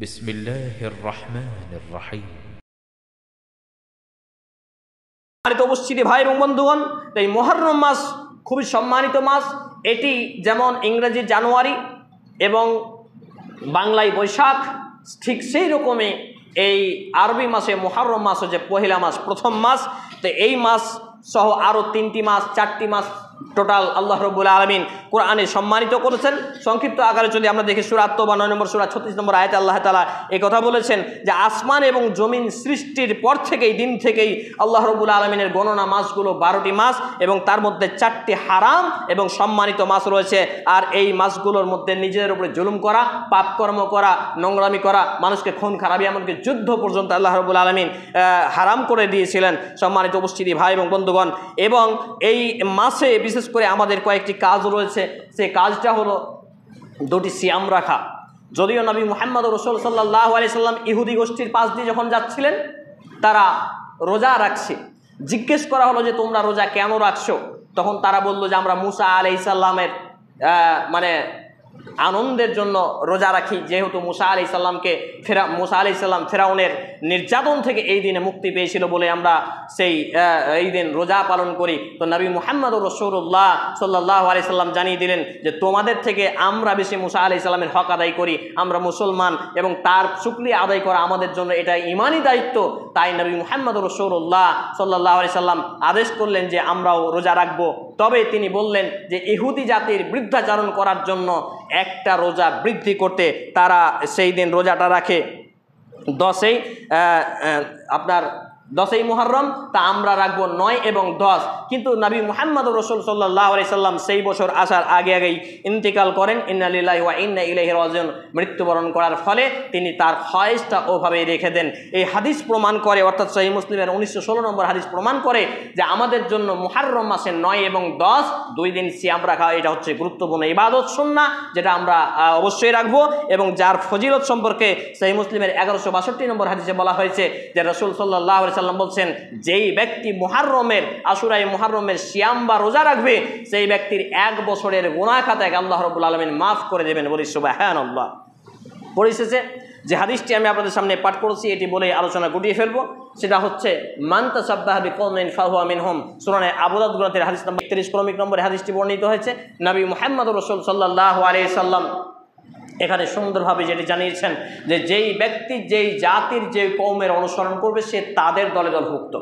বিসমিল্লাহির রহমানির রহিম। উপস্থিতি ভাই এবং বন্ধুগণ, এই মুহররম মাস খুবই সম্মানিত মাস। এটি যেমন ইংরেজি জানুয়ারি এবং বাংলায় বৈশাখ, ঠিক সেই রকমই এই আরবি মাসে মুহররম মাস হচ্ছে পহেলা মাস, প্রথম মাস। তো এই মাস সহ আরও 3টি মাস, 4টি মাস টোটাল আল্লাহ রাব্বুল আলামিন কোরআনে সম্মানিত করেছেন। সংক্ষিপ্ত আকারে যদি আমরা দেখি সূরা আত-তাওবা 9 নম্বর সূরা 36 নম্বর আয়াতে আল্লাহ তাআলা এই কথা বলেছেন যে আসমান এবং জমিন সৃষ্টির পর থেকেই, দিন থেকেই আল্লাহ রাব্বুল আলামিনের গণনা মাসগুলো 12টি মাস এবং তার মধ্যে 4টি হারাম এবং সম্মানিত মাস রয়েছে। আর এই মাসগুলোর মধ্যে নিজেদের উপরে জুলুম করা, পাপকর্ম করা, নোংরামি করা, মানুষকে খুন খারাপি, এমনকি যুদ্ধ পর্যন্ত আল্লাহ রাব্বুল আলামিন হারাম করে দিয়েছিলেন। সম্মানিত উপস্থিতি ভাই এবং বন্ধুগণ, এবং এই মাসে বিশেষ করে আমাদের কয়েকটি কাজ রয়েছে। সেই কাজটা হলো 2টি সিয়াম রাখা। যদিও নবী মুহাম্মদ রাসূল সাল্লাল্লাহু আলাইহি সাল্লাম ইহুদি গোষ্ঠীর পাশ দিয়ে যখন যাচ্ছিলেন, তারা রোজা রাখছে। জিজ্ঞেস করা হলো যে তোমরা রোজা কেন রাখছো? তখন তারা বলল যে আমরা মুসা আলাইহিস সালামের আনন্দের জন্য রোজা রাখি, যেহেতু মুসা আলাইহিস সালাম ফেরাউনের নির্যাতন থেকে এই দিনে মুক্তি পেয়েছিল বলে আমরা এই দিন রোজা পালন করি। তো নবী মুহাম্মদ রাসূলুল্লাহ সাল্লাল্লাহু আলাইহি সাল্লাম জানিয়ে দিলেন যে তোমাদের থেকে আমরা বেশি মুসা আলাইহিস সালামের হক আদায় করি, আমরা মুসলমান এবং তার শুকরিয়া আদায় করা আমাদের জন্য এটা ঈমানি দায়িত্ব। তাই নবী মুহাম্মদ রাসূলুল্লাহ সাল্লাল্লাহু আলাইহি সাল্লাম আদেশ করলেন যে আমরাও রোজা রাখবো। তবে তিনি বললেন যে ইহুদি জাতির বৃদ্ধাচারণ করার জন্য একটা রোজা বৃদ্ধি করতে তারা সেই দিন রোজাটা রাখে 10ই মুহররম, তা আমরা রাখবো 9 এবং 10। কিন্তু নবী মুহাম্মদ রাসূল সাল্লাল্লাহু আলাইহি সাল্লাম সেই বছর আসার আগেই ইন্তেকাল করেন। ইন্না লিল্লাহি ওয়া ইন্না ইলাইহি রাজিউন। মৃত্যুবরণ করার ফলে তিনি তার ফয়েজটা ওভাবেই রেখে দেন। এই হাদিস প্রমাণ করে, অর্থাৎ সহিহ মুসলিমের 1916 নম্বর হাদিস প্রমাণ করে যে আমাদের জন্য মুহররম মাসের 9 এবং 10 2 দিন সিয়াম রাখা এটা হচ্ছে গুরুত্বপূর্ণ ইবাদত সুন্নাহ, যেটা আমরা অবশ্যই রাখবো। এবং যার ফজিলত সম্পর্কে সহিহ মুসলিমের 1162 নম্বর হাদিসে বলা হয়েছে যে রাসূল সাল্লাল্লাহু আলাইহি সাল্লাম বলছেন, যেই ব্যক্তি মুহররমের আশুরায়ে মুহররমের সিয়াম বা রোজা রাখবে, সেই ব্যক্তির 1 বছরের গুনাহ খাতাকে আল্লাহ রাব্বুল আলামিন মাফ করে দেবেন। বলি সুবহানাল্লাহ। পরিশেষে যে হাদিসটি আমি আপনাদের সামনে পাঠ করেছি এটি বলে আলোচনা গুটিয়ে ফেলবো। সেটা হচ্ছে মান তাসাব্বাহা বিকওমিন ফাহুয়া মিনহুম। সূরা আবু দাউদ গ্রন্থের হাদিস নম্বর 31 ক্রমিক নম্বরে হাদিসটি বর্ণিত হয়েছে। নবী মুহাম্মদ রাসূল সাল্লাল্লাহু আলাইহি সাল্লাম এখানে সুন্দরভাবে যেটি জানিয়েছেন যে যেই ব্যক্তি যেই জাতির যে কওমের অনুসরণ করবে সে তাদের দলে দলভুক্ত।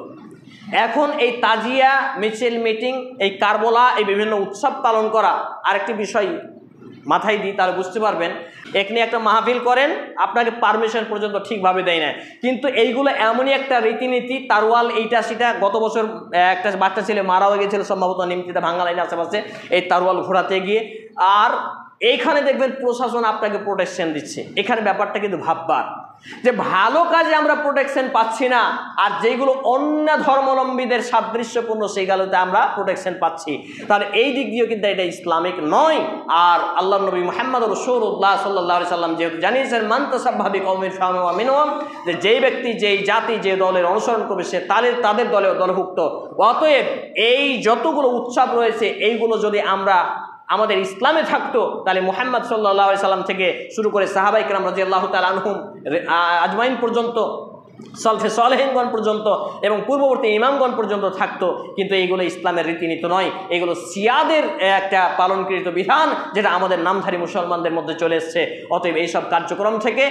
এখন এই তাজিয়া, মিছিল, মিটিং, এই কারবালা, এই বিভিন্ন উৎসব পালন করা আরেকটি বিষয় মাথায় দিই, তাহলে বুঝতে পারবেন। এখানে একটা মাহফিল করেন, আপনাকে পারমিশন পর্যন্ত ঠিকভাবে দেয় না, কিন্তু এইগুলো এমনই একটা রীতিনীতি, তারওয়াল এইটা সেটা। গত বছর একটা বাচ্চা ছেলে মারা হয়ে গেছিল সম্ভবত নিমতিতে, ভাঙ্গা লাইনের আশেপাশে, এই তারওয়াল ঘোরাতে গিয়ে। আর এইখানে দেখবেন প্রশাসন আপনাকে প্রোটেকশন দিচ্ছে। এখানে ব্যাপারটা কিন্তু ভাববার যে ভালো কাজে আমরা প্রোটেকশন পাচ্ছি না, আর যেগুলো অন্য ধর্মাবলম্বীদের সাদৃশ্যপূর্ণ সেইগুলোতে আমরা প্রোটেকশন পাচ্ছি, তাহলে এই দিক দিয়েও কিন্তু এটা ইসলামিক নয়। আর আল্লাহ নবী মুহাম্মদ রাসূলুল্লাহ সাল্লাল্লাহু আলাইহি সাল্লাম যেহেতু জানিয়েছেন মান তাসাব্বাহা বিকওমিন ফাহুয়া মিনহুম, যে যেই ব্যক্তি যেই জাতি যে দলের অনুসরণ করবে সে তাদের দলে দলভুক্ত। অতএব এই যতগুলো উৎসব রয়েছে এইগুলো যদি আমাদের ইসলামে থাকতো, তাহলে মুহাম্মদ সাল্লাল্লাহু আলাইহি সাল্লাম থেকে শুরু করে সাহাবায়ে কেরাম রাদিয়াল্লাহু তাআলা আনহুম আজমাইন পর্যন্ত, সালফে সালেহিনগণ পর্যন্ত এবং পূর্ববর্তী ইমামগণ পর্যন্ত থাকতো। কিন্তু এইগুলো ইসলামের রীতিনীতি নয়, এগুলো শিয়াদের একটা পালনকৃত বিধান, যেটা আমাদের নামধারী মুসলমানদের মধ্যে চলে এসছে। অতএব এইসব কার্যক্রম থেকে,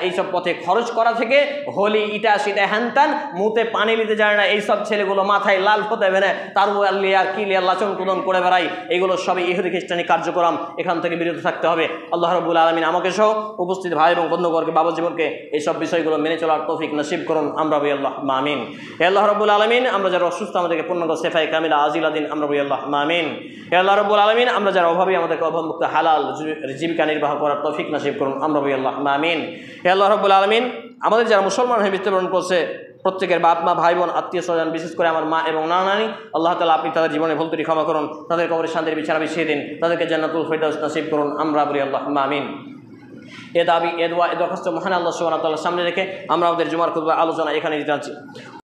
এইসব পথে খরচ করা থেকে, হোলি ইটা সিটা হ্যানত্যান, মুতে পানি নিতে যায় না এইসব ছেলেগুলো, মাথায় লাল ফোঁতা বেনে তারুয়াল্লি আর কিলিয়া লাচন কুদন করে বেড়ায়, এগুলো সবই ইহুদি খ্রিস্টানি কার্যক্রম। এখান থেকে বিরত থাকতে হবে। আল্লাহ রাব্বুল আলামিন আমাকে সহ উপস্থিত ভাই এবং বন্ধুবর্গকে, বাবা জীবনকে এইসব বিষয়গুলো মেনে চলার তৌফিক নসিব করুন। আমরা বলি আল্লাহুম্মা আমিন। হে আল্লাহ রাব্বুল আলামিন, আমরা যারা অসুস্থ আমাদেরকে পূর্ণাঙ্গ শিফায়ে কামিলা আজিলা দিন। আমরা বলি আল্লাহুম্মা আমিন। হে আল্লাহ রাব্বুল আলামিন, আমরা যারা অভাবী আমাদেরকে অভাবমুক্ত হালাল জীবিকা নির্বাহ করার তৌফিক নসিব করুন। আমরা বলি আল্লাহুম্মা আমিন। হে আল্লাহ রাব্বুল আলামিন, আমাদের যারা মুসলমান হয়ে মৃত্যুবরণ করছে প্রত্যেকের বাপ মা, ভাই বোন, আত্মীয় স্বজন, বিশেষ করে আমার মা এবং নানি, আল্লাহ তাআলা আপনি তাদের জীবনে ভুল ত্রুটি ক্ষমা করুন, তাদের কবরে শান্তির বিছানা বিছিয়ে দিন, তাদেরকে জান্নাতুল ফিরদাউস নসিব করুন। আমরা বলি আল্লাহুম্মা আমিন। এ দাবি, এ দোয়া, এ দরখাস্ত মহান আল্লাহ সুবহানাহু ওয়া তাআলার সামনে রেখে আমরা আমাদের জুমার খুতবার আলোচনা এখানে দিতে যাচ্ছি।